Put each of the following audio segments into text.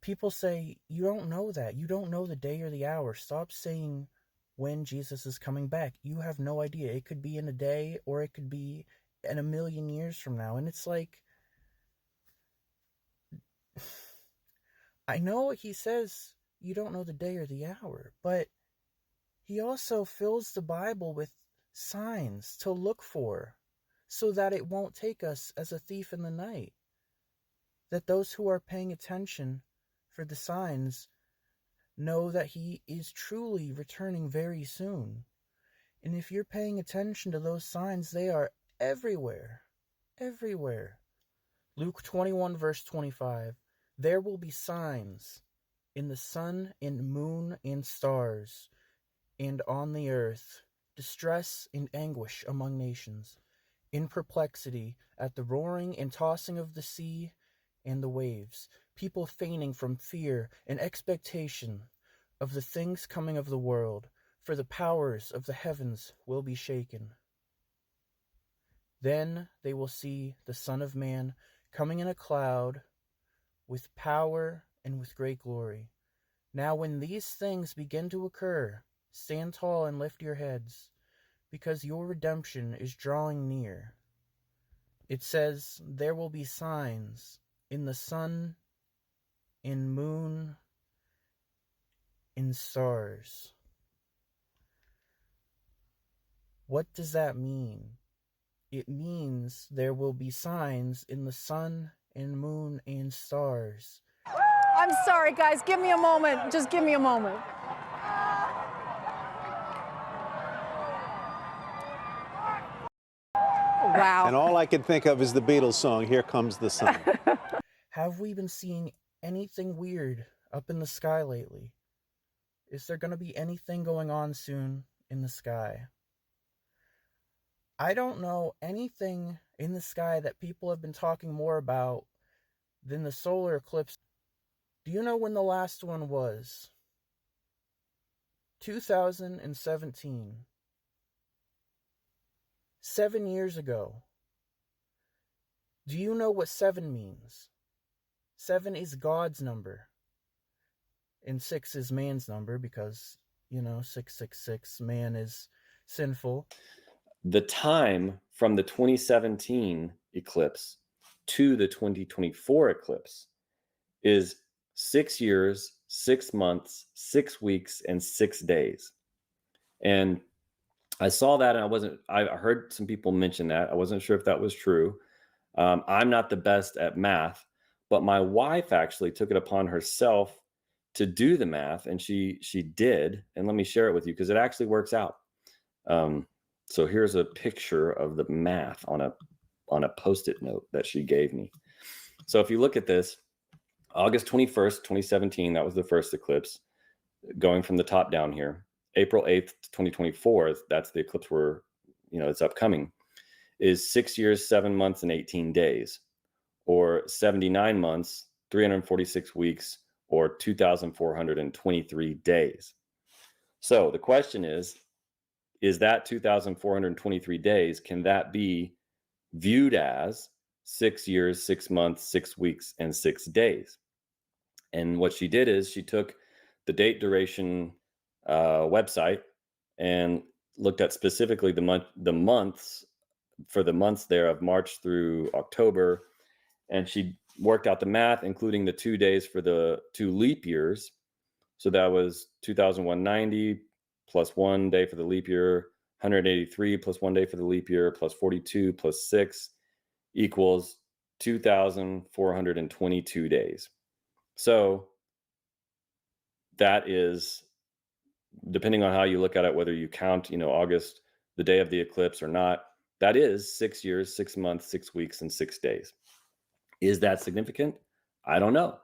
People say, you don't know that. You don't know the day or the hour. Stop saying when Jesus is coming back. You have no idea. It could be in a day or it could be in a million years from now. And it's like, I know he says you don't know the day or the hour, but he also fills the Bible with signs to look for so that it won't take us as a thief in the night. That those who are paying attention for the signs know that he is truly returning very soon. And if you're paying attention to those signs, they are everywhere. Everywhere. Luke 21 verse 25. There will be signs in the sun and moon and stars, and on the earth, distress and anguish among nations, in perplexity at the roaring and tossing of the sea and the waves, people fainting from fear and expectation of the things coming of the world, for the powers of the heavens will be shaken. Then they will see the Son of Man coming in a cloud with power and with great glory. Now when these things begin to occur, stand tall and lift your heads, because your redemption is drawing near. It says there will be signs in the sun, in moon, in stars. What does that mean? It means there will be signs in the sun and moon and stars. I'm sorry, guys. Give me a moment. Just give me a moment. Wow. And all I can think of is the Beatles song, Here Comes the Sun. Have we been seeing anything weird up in the sky lately? Is there going to be anything going on soon in the sky? I don't know anything in the sky that people have been talking more about than the solar eclipse. Do you know when the last one was? 2017. 7 years ago. Do you know what 7 means? 7 is God's number. And 6 is man's number because, 666, man is sinful. The time from the 2017 eclipse to the 2024 eclipse is 6 years, 6 months, 6 weeks, and 6 days. And I saw that and I heard some people mention that. I wasn't sure if that was true. I'm not the best at math, but my wife actually took it upon herself to do the math, and she did. And let me share it with you because it actually works out. So here's a picture of the math on a Post-it note that she gave me. So if you look at this, August 21st, 2017, that was the first eclipse, going from the top down here. April 8th, 2024, that's the eclipse it's upcoming, is 6 years, 7 months, and 18 days, or 79 months, 346 weeks, or 2,423 days. So the question is that 2,423 days, can that be viewed as 6 years, 6 months, 6 weeks, and 6 days? And what she did is she took the date duration website and looked at specifically the months for the months there of March through October. And she worked out the math, including the 2 days for the 2 leap years. So that was 2,190 plus 1 day for the leap year, 183 plus 1 day for the leap year, plus 42 plus 6 equals 2,422 days. So that is, depending on how you look at it, whether you count, August, the day of the eclipse or not, that is 6 years, 6 months, 6 weeks, and 6 days. Is that significant? I don't know,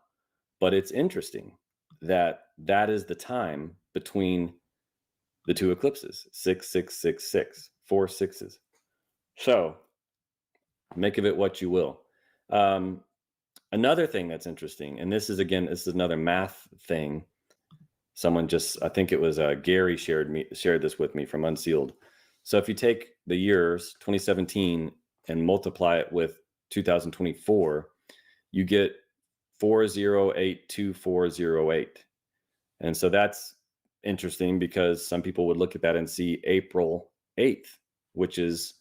but it's interesting that is the time between the 2 eclipses, 6, 4 sixes. So make of it what you will. Another thing that's interesting, and this is another math thing. Someone I think it was Gary shared this with me from Unsealed. So if you take the years 2017 and multiply it with 2024, you get 4082408. And so that's interesting because some people would look at that and see April 8th, which is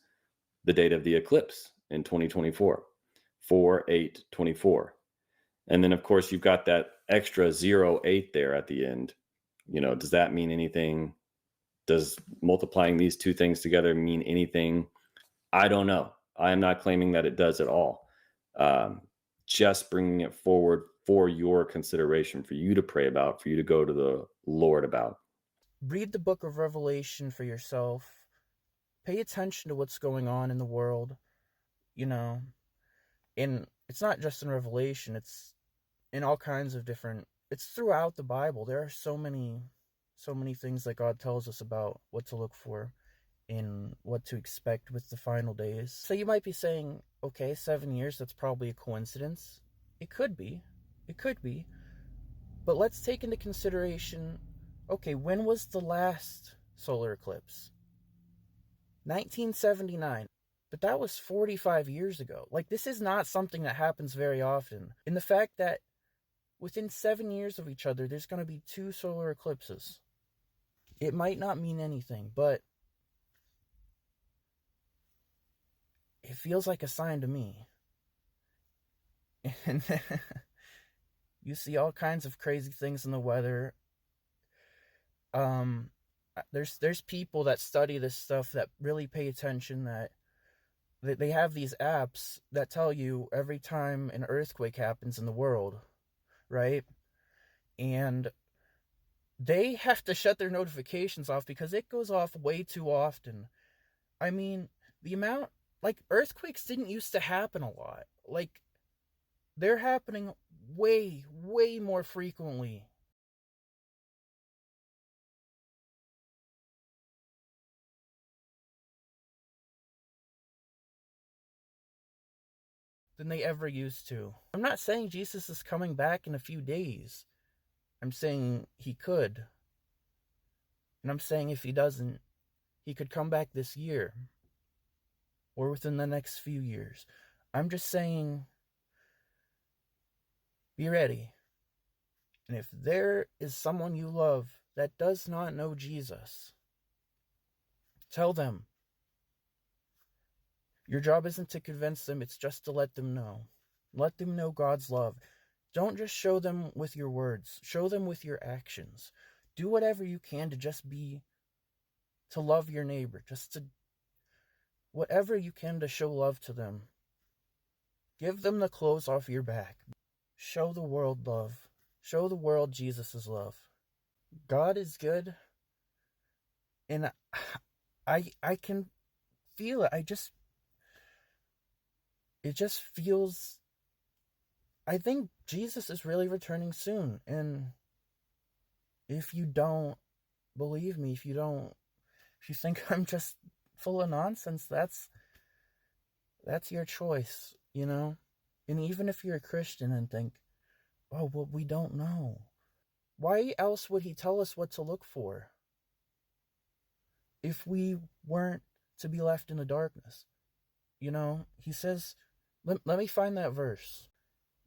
the date of the eclipse in 2024, 4/8/24. And then, of course, you've got that extra 08 there at the end. Does that mean anything? Does multiplying these two things together mean anything? I don't know. I am not claiming that it does at all. Just bringing it forward for your consideration, for you to pray about, for you to go to the Lord about. Read the book of Revelation for yourself. Pay attention to what's going on in the world. And it's not just in Revelation, it's in all kinds of different, it's throughout the Bible. There are so many things that God tells us about what to look for and what to expect with the final days. So you might be saying, okay, 7 years, that's probably a coincidence. It could be. But let's take into consideration, okay, when was the last solar eclipse? 1979. But that was 45 years ago. Like, this is not something that happens very often. And the fact that within 7 years of each other, there's going to be 2 solar eclipses. It might not mean anything, but it feels like a sign to me. And you see all kinds of crazy things in the weather. There's people that study this stuff that really pay attention, that they have these apps that tell you every time an earthquake happens in the world, right? And they have to shut their notifications off because it goes off way too often. I mean, the amount, like, earthquakes didn't used to happen a lot. Like, they're happening way, way more frequently. Than they ever used to. I'm not saying Jesus is coming back in a few days. I'm saying he could. And I'm saying if he doesn't, he could come back this year. Or within the next few years. I'm just saying, be ready. And if there is someone you love that does not know Jesus, tell them. Your job isn't to convince them, it's just to let them know. Let them know God's love. Don't just show them with your words. Show them with your actions. Do whatever you can to love your neighbor. Whatever you can to show love to them. Give them the clothes off your back. Show the world love. Show the world Jesus' love. God is good. And I can feel it. It just feels, I think Jesus is really returning soon. And if you don't believe me, if you think I'm just full of nonsense, that's your choice, And even if you're a Christian and think, oh, well, we don't know. Why else would he tell us what to look for if we weren't to be left in the darkness? He says, let me find that verse.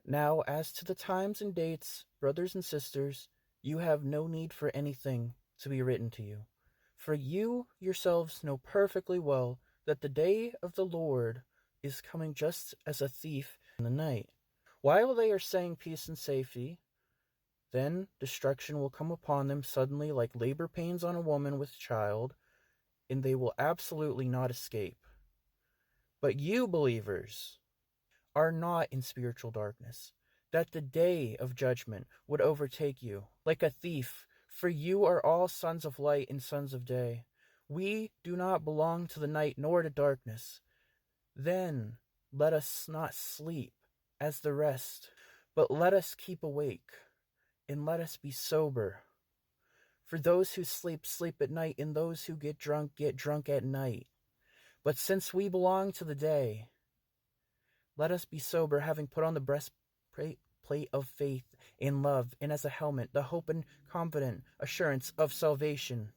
Now, as to the times and dates, brothers and sisters, you have no need for anything to be written to you. For you yourselves know perfectly well that the day of the Lord is coming just as a thief in the night. While they are saying peace and safety, then destruction will come upon them suddenly like labor pains on a woman with child, and they will absolutely not escape. But you, believers, are not in spiritual darkness, that the day of judgment would overtake you like a thief, for you are all sons of light and sons of day. We do not belong to the night nor to darkness. Then let us not sleep as the rest, but let us keep awake, and let us be sober. For those who sleep, sleep at night, and those who get drunk at night. But since we belong to the day, let us be sober, having put on the breastplate of faith and love, and as a helmet, the hope and confident assurance of salvation.